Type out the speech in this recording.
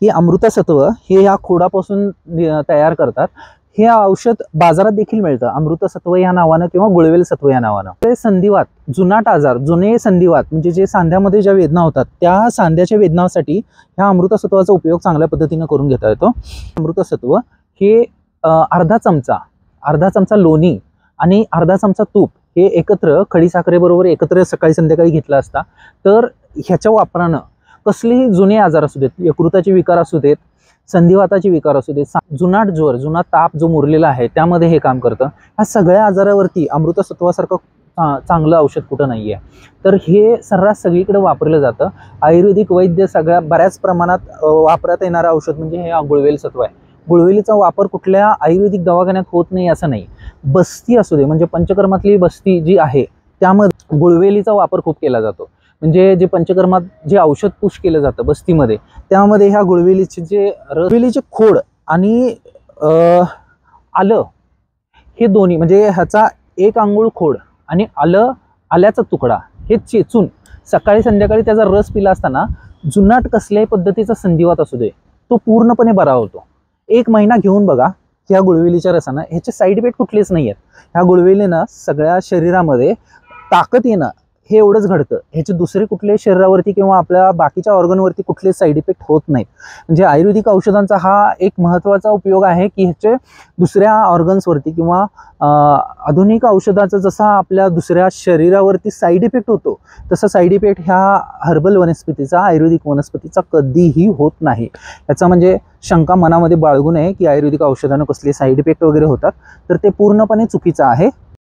हे अमृतसत्व हे या खोडापासून तयार करतात। हे औषध बाजारात देखील मिळतं अमृतसत्व या नावानं किंवा गुळवेल सत्व या नावानं। ते संधिवात, जुनाट आजार, जुने संधिवात म्हणजे जे सांध्यामध्ये ज्या वेदना होतात त्या सांध्याच्या वेदनासाठी ह्या अमृतसत्वाचा उपयोग चांगल्या पद्धतीने करून घेता येतो। अमृतसत्व हे अर्धा चमचा लोणी आणि अर्धा चमचा तूप हे एकत्र खडीसाखरेबरोबर एकत्र सकाळी संध्याकाळी घेतला असता तर ह्याच्या वापरानं कसलेही जुने आजार असू देत, यकृताचे विकार असू देत, संधिवाताचे विकार असू देत, जुनाट ज्वर, जुना ताप जो मुरलेला आहे त्यामध्ये हे काम करतं। ह्या सगळ्या आजारावरती अमृतसत्वासारखं चांगलं औषध कुठं नाही आहे। तर हे सर्रास सगळीकडे वापरलं जातं। आयुर्वेदिक वैद्य बऱ्याच प्रमाणात वापरात येणारं औषध म्हणजे हे गुळवेल सत्व आहे। गुळवेलीचा वापर कुठल्या आयुर्वेदिक दवाखान्यात होत नाही असं नाही। बस्ती असू दे म्हणजे पंचकर्मातली बस्ती जी आहे त्यामध्ये गुळवेलीचा वापर खूप केला जातो। म्हणजे जे पंचकर्मात जे औषध पुश केलं जातं बस्तीमध्ये त्यामध्ये ह्या गुळवेलीचे गुळवेलीचे खोड आणि आलं हे दोन्ही म्हणजे ह्याचा 1 अंगूळ खोड आणि आल्याचा तुकडा हे चेचून सकाळी संध्याकाळी त्याचा रस पिला असताना जुनाट कसल्याही पद्धतीचा संधिवात असू दे तो पूर्णपणे बरा होतो। 1 महिना घेऊन बघा ह्या गुळवेलीच्या रसानं। ह्याचे साईड इफेक्ट कुठलेच नाही आहेत। ह्या गुळवेलीनं सगळ्या शरीरामध्ये ताकद येणं हे एवढंच घडतं। ह्याचे दुसरे कुठले शरीरावरती किंवा आपल्या बाकीच्या ऑर्गनवरती कुठले साईड इफेक्ट होत नाहीत। म्हणजे आयुर्वेदिक औषधांचा हा एक महत्त्वाचा उपयोग आहे की ह्याचे दुसऱ्या ऑर्गन्सवरती किंवा आधुनिक औषधाचा जसा आपल्या दुसऱ्या शरीरावरती साईड इफेक्ट होतो तसा साईड इफेक्ट ह्या हर्बल वनस्पतीचा, आयुर्वेदिक वनस्पतीचा कधीही होत नाही। याचा म्हणजे शंका मनामध्ये बाळगू नये की आयुर्वेदिक औषधानं कसले साईड इफेक्ट वगैरे होतात, तर ते पूर्णपणे चुकीचं आहे।